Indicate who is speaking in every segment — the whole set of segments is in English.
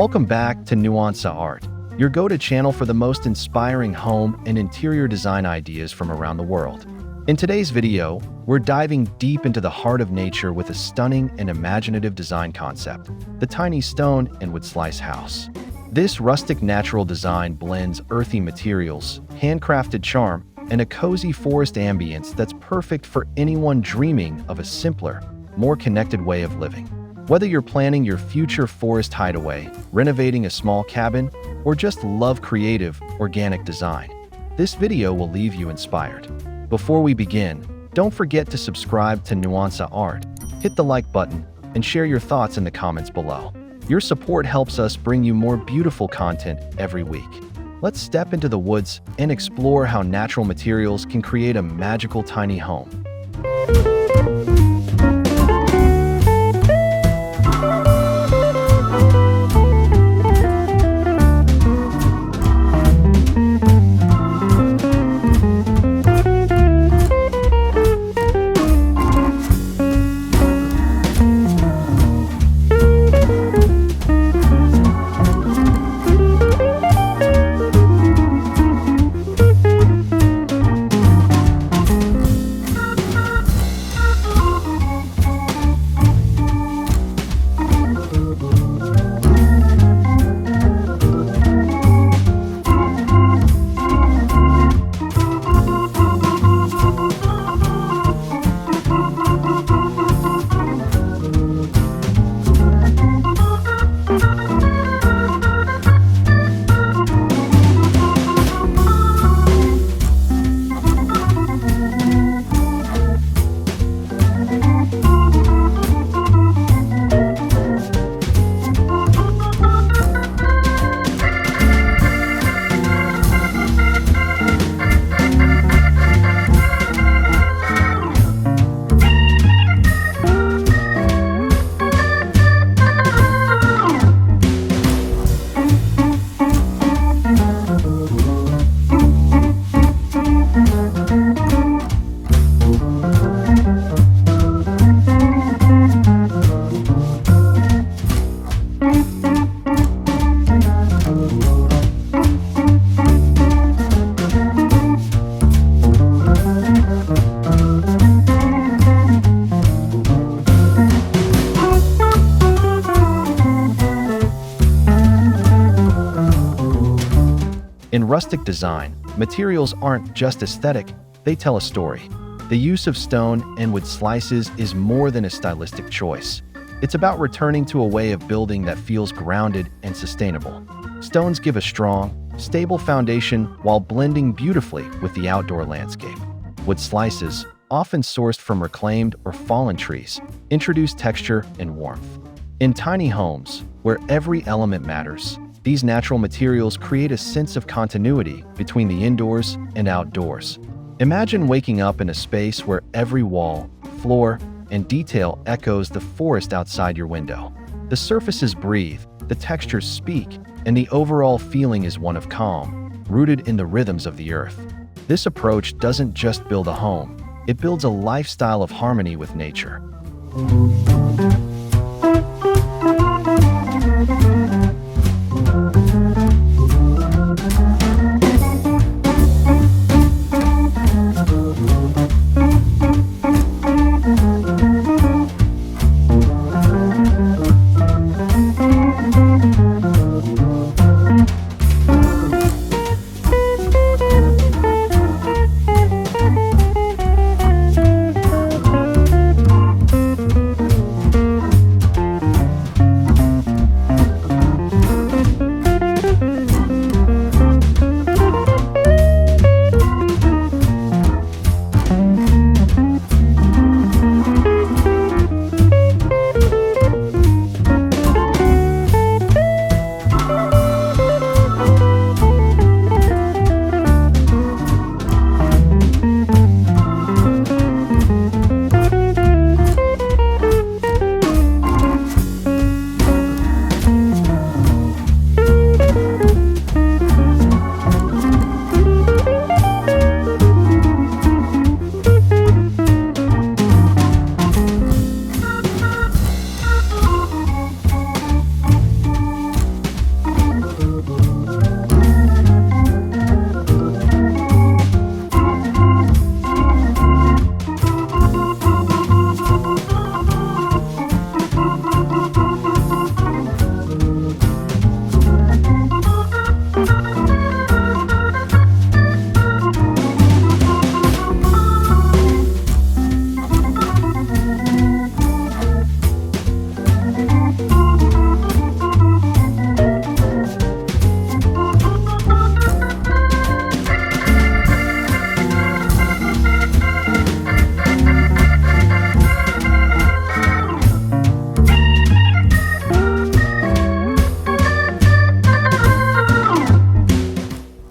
Speaker 1: Welcome back to Nuance Art, your go-to channel for the most inspiring home and interior design ideas from around the world. In today's video, we're diving deep into the heart of nature with a stunning and imaginative design concept, the tiny stone and wood slice house. This rustic natural design blends earthy materials, handcrafted charm, and a cozy forest ambience that's perfect for anyone dreaming of a simpler, more connected way of living. Whether you're planning your future forest hideaway, renovating a small cabin, or just love creative, organic design, this video will leave you inspired. Before we begin, don't forget to subscribe to Nuance Art, hit the like button, and share your thoughts in the comments below. Your support helps us bring you more beautiful content every week. Let's step into the woods and explore how natural materials can create a magical tiny home. In rustic design, materials aren't just aesthetic, they tell a story. The use of stone and wood slices is more than a stylistic choice. It's about returning to a way of building that feels grounded and sustainable. Stones give a strong, stable foundation while blending beautifully with the outdoor landscape. Wood slices, often sourced from reclaimed or fallen trees, introduce texture and warmth. In tiny homes, where every element matters, these natural materials create a sense of continuity between the indoors and outdoors. Imagine waking up in a space where every wall, floor, and detail echoes the forest outside your window. The surfaces breathe, the textures speak, and the overall feeling is one of calm, rooted in the rhythms of the earth. This approach doesn't just build a home, it builds a lifestyle of harmony with nature.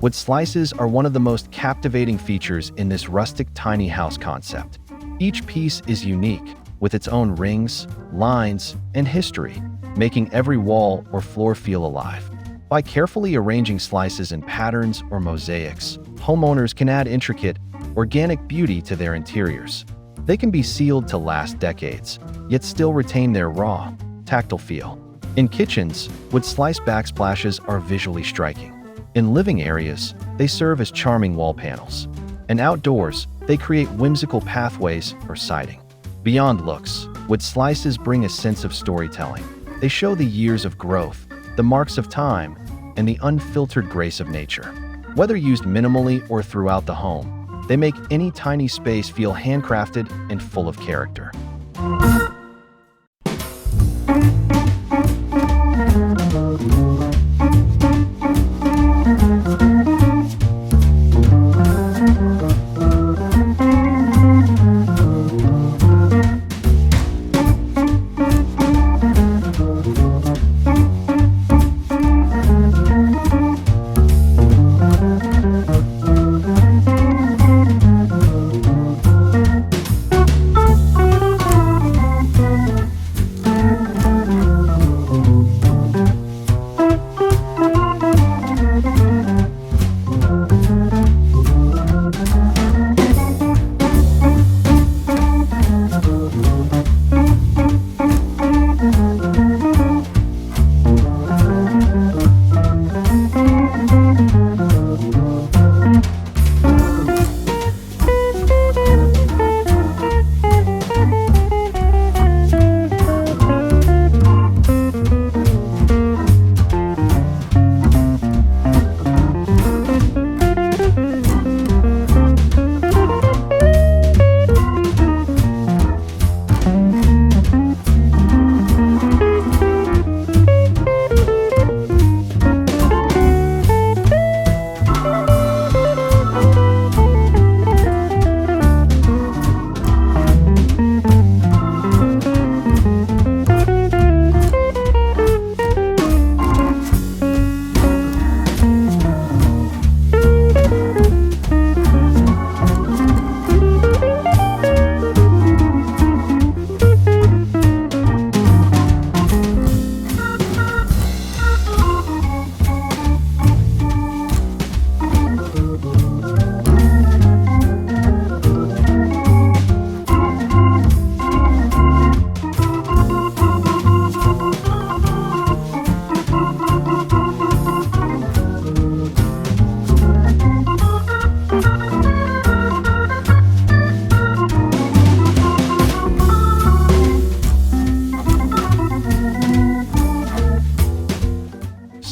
Speaker 1: Wood slices are one of the most captivating features in this rustic tiny house concept. Each piece is unique, with its own rings, lines, and history, making every wall or floor feel alive. By carefully arranging slices in patterns or mosaics, homeowners can add intricate, organic beauty to their interiors. They can be sealed to last decades, yet still retain their raw, tactile feel. In kitchens, wood slice backsplashes are visually striking. In living areas, they serve as charming wall panels. And outdoors, they create whimsical pathways or siding. Beyond looks, wood slices bring a sense of storytelling. They show the years of growth, the marks of time, and the unfiltered grace of nature. Whether used minimally or throughout the home, they make any tiny space feel handcrafted and full of character.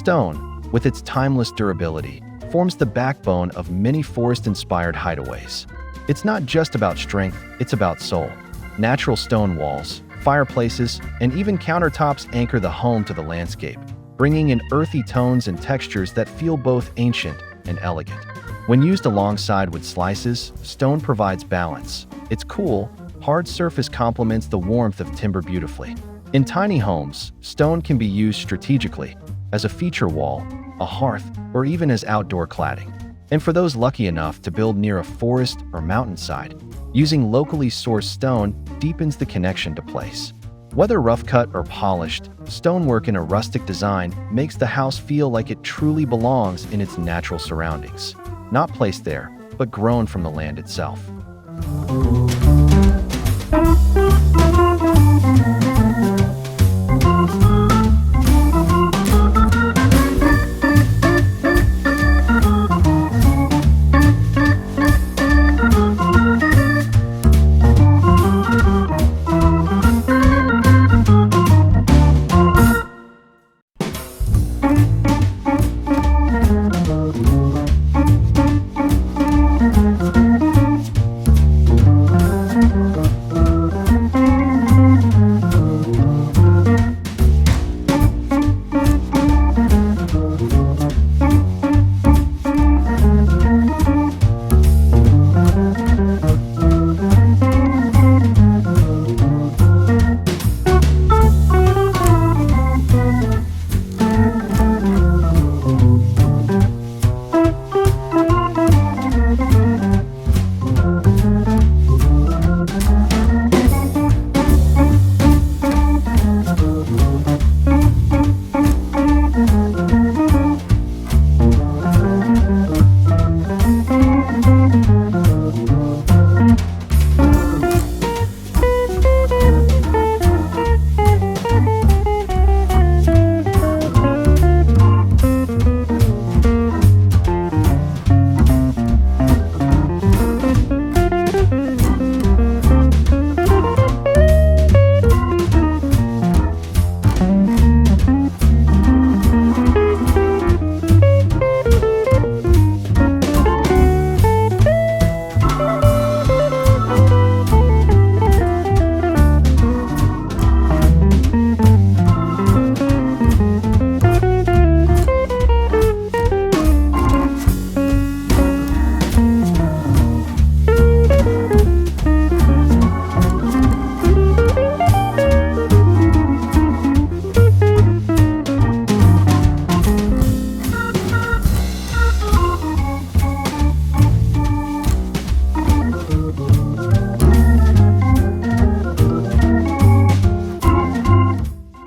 Speaker 1: Stone, with its timeless durability, forms the backbone of many forest-inspired hideaways. It's not just about strength, it's about soul. Natural stone walls, fireplaces, and even countertops anchor the home to the landscape, bringing in earthy tones and textures that feel both ancient and elegant. When used alongside wood slices, stone provides balance. Its cool, hard surface complements the warmth of timber beautifully. In tiny homes, stone can be used strategically, as a feature wall, a hearth, or even as outdoor cladding. And for those lucky enough to build near a forest or mountainside, using locally sourced stone deepens the connection to place. Whether rough-cut or polished, stonework in a rustic design makes the house feel like it truly belongs in its natural surroundings, not placed there, but grown from the land itself.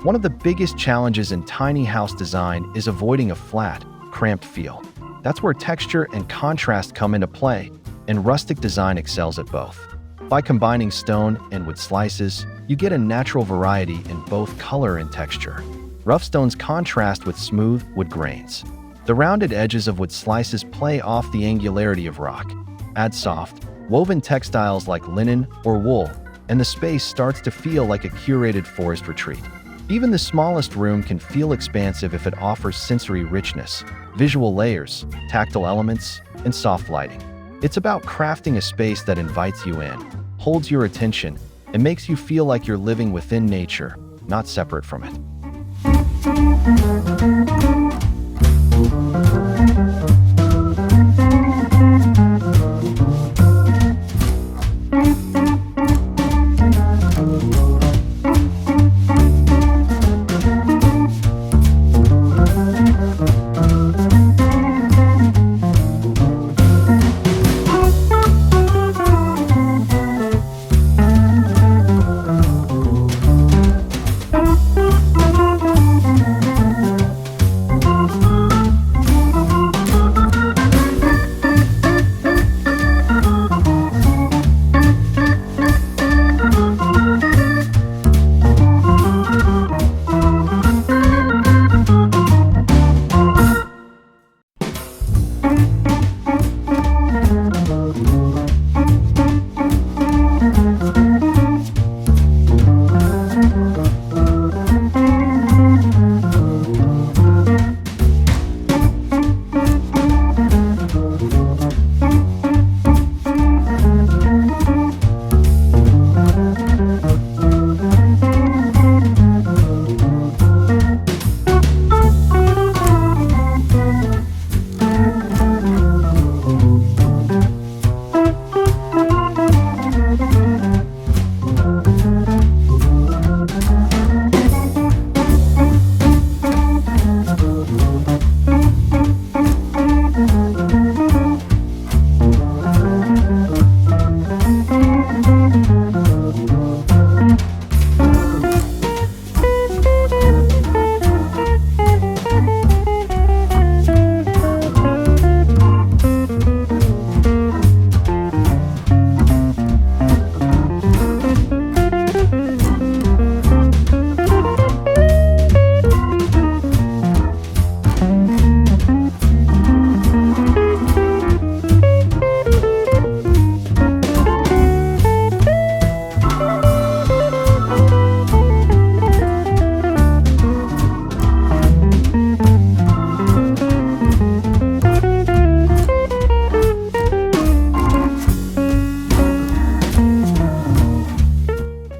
Speaker 1: One of the biggest challenges in tiny house design is avoiding a flat, cramped feel. That's where texture and contrast come into play, and rustic design excels at both. By combining stone and wood slices, you get a natural variety in both color and texture. Rough stones contrast with smooth wood grains. The rounded edges of wood slices play off the angularity of rock. Add soft, woven textiles like linen or wool, and the space starts to feel like a curated forest retreat. Even the smallest room can feel expansive if it offers sensory richness, visual layers, tactile elements, and soft lighting. It's about crafting a space that invites you in, holds your attention, and makes you feel like you're living within nature, not separate from it.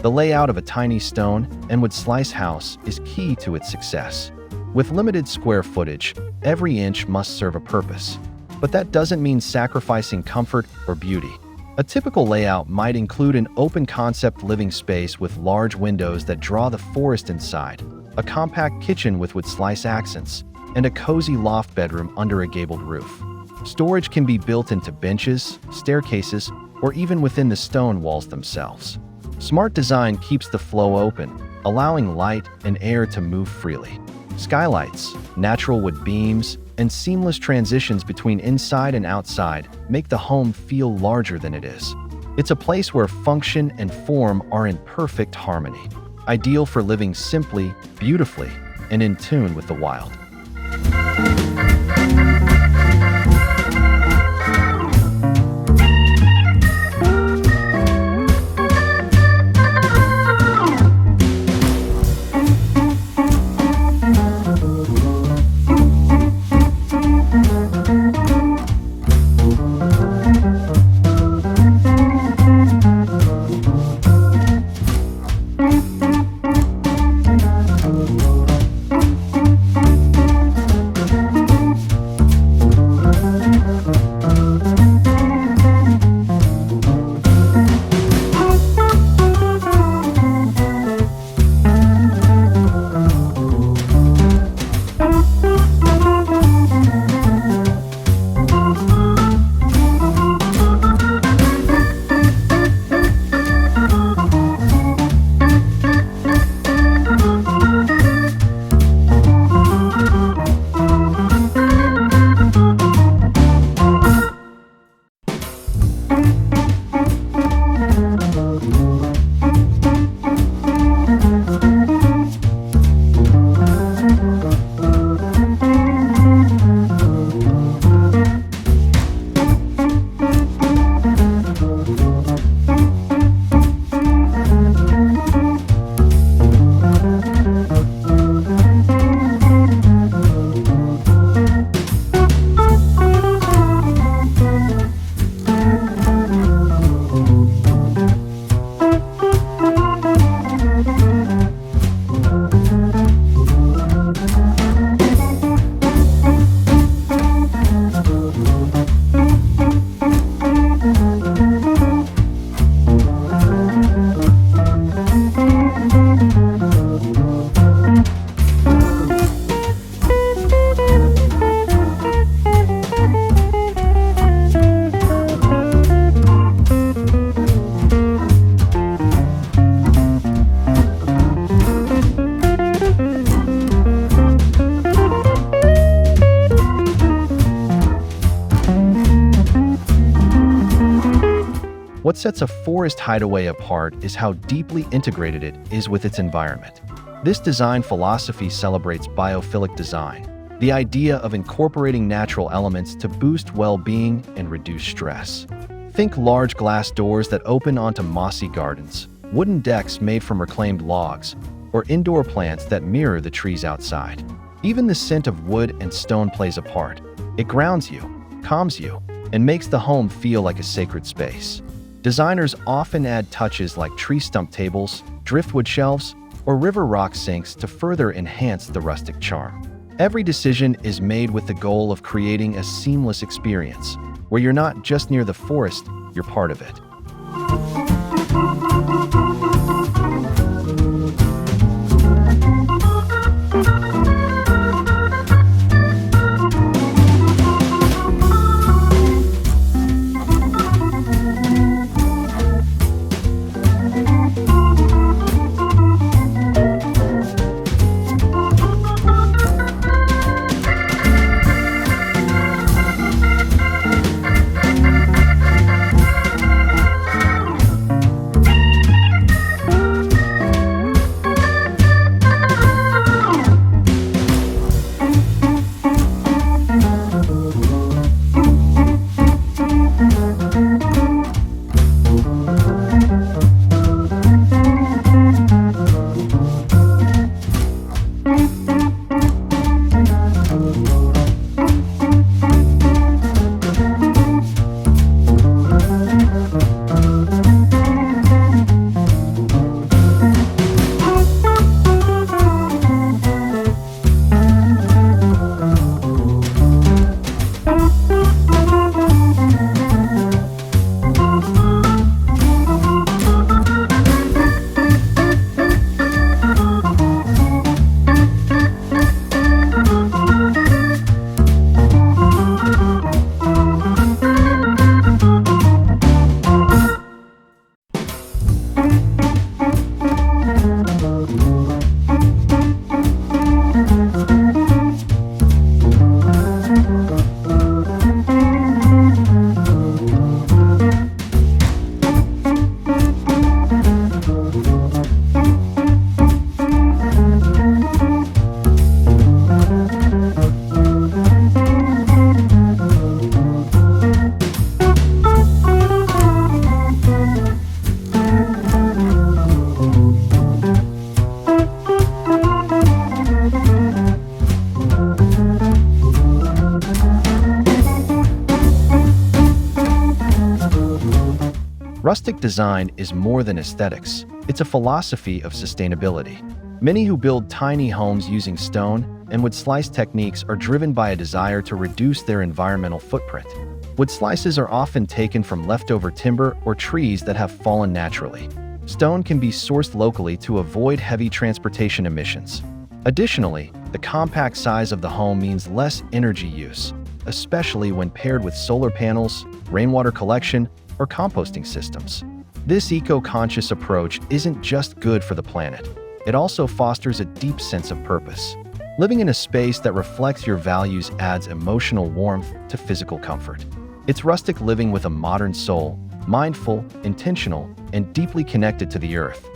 Speaker 1: The layout of a tiny stone and wood slice house is key to its success. With limited square footage, every inch must serve a purpose. But that doesn't mean sacrificing comfort or beauty. A typical layout might include an open-concept living space with large windows that draw the forest inside, a compact kitchen with wood slice accents, and a cozy loft bedroom under a gabled roof. Storage can be built into benches, staircases, or even within the stone walls themselves. Smart design keeps the flow open, allowing light and air to move freely. Skylights, natural wood beams, and seamless transitions between inside and outside make the home feel larger than it is. It's a place where function and form are in perfect harmony, ideal for living simply, beautifully, and in tune with the wild. What sets a forest hideaway apart is how deeply integrated it is with its environment. This design philosophy celebrates biophilic design, the idea of incorporating natural elements to boost well-being and reduce stress. Think large glass doors that open onto mossy gardens, wooden decks made from reclaimed logs, or indoor plants that mirror the trees outside. Even the scent of wood and stone plays a part. It grounds you, calms you, and makes the home feel like a sacred space. Designers often add touches like tree stump tables, driftwood shelves, or river rock sinks to further enhance the rustic charm. Every decision is made with the goal of creating a seamless experience, where you're not just near the forest, you're part of it. Rustic design is more than aesthetics, it's a philosophy of sustainability. Many who build tiny homes using stone and wood slice techniques are driven by a desire to reduce their environmental footprint. Wood slices are often taken from leftover timber or trees that have fallen naturally. Stone can be sourced locally to avoid heavy transportation emissions. Additionally, the compact size of the home means less energy use, especially when paired with solar panels, rainwater collection, or composting systems. This eco-conscious approach isn't just good for the planet, it also fosters a deep sense of purpose. Living in a space that reflects your values adds emotional warmth to physical comfort. It's rustic living with a modern soul, mindful, intentional, and deeply connected to the earth.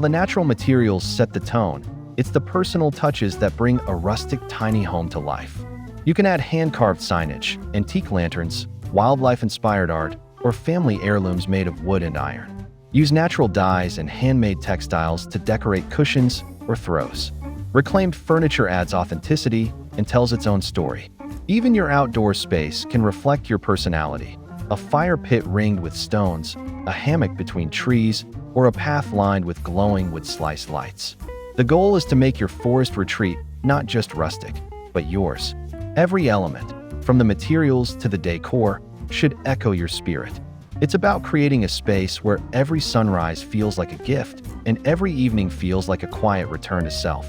Speaker 1: the natural materials set the tone, it's the personal touches that bring a rustic tiny home to life. You can add hand-carved signage, antique lanterns, wildlife-inspired art, or family heirlooms made of wood and iron. Use natural dyes and handmade textiles to decorate cushions or throws. Reclaimed furniture adds authenticity and tells its own story. Even your outdoor space can reflect your personality. A fire pit ringed with stones, a hammock between trees, or a path lined with glowing wood slice lights. The goal is to make your forest retreat not just rustic, but yours. Every element, from the materials to the decor, should echo your spirit. It's about creating a space where every sunrise feels like a gift and every evening feels like a quiet return to self.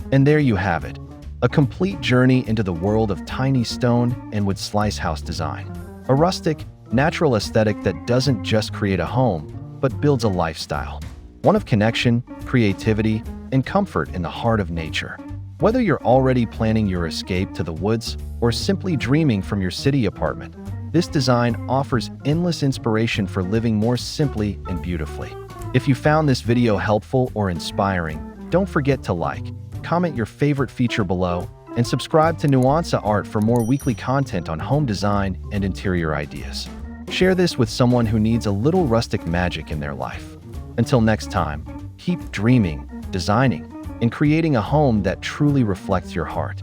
Speaker 1: And there you have it, a complete journey into the world of tiny stone and wood slice house design. A rustic, natural aesthetic that doesn't just create a home, but builds a lifestyle. One of connection, creativity, and comfort in the heart of nature. Whether you're already planning your escape to the woods or simply dreaming from your city apartment, this design offers endless inspiration for living more simply and beautifully. If you found this video helpful or inspiring, don't forget to like, comment your favorite feature below, and subscribe to Nuansa Art for more weekly content on home design and interior ideas. Share this with someone who needs a little rustic magic in their life. Until next time, keep dreaming, designing, and creating a home that truly reflects your heart.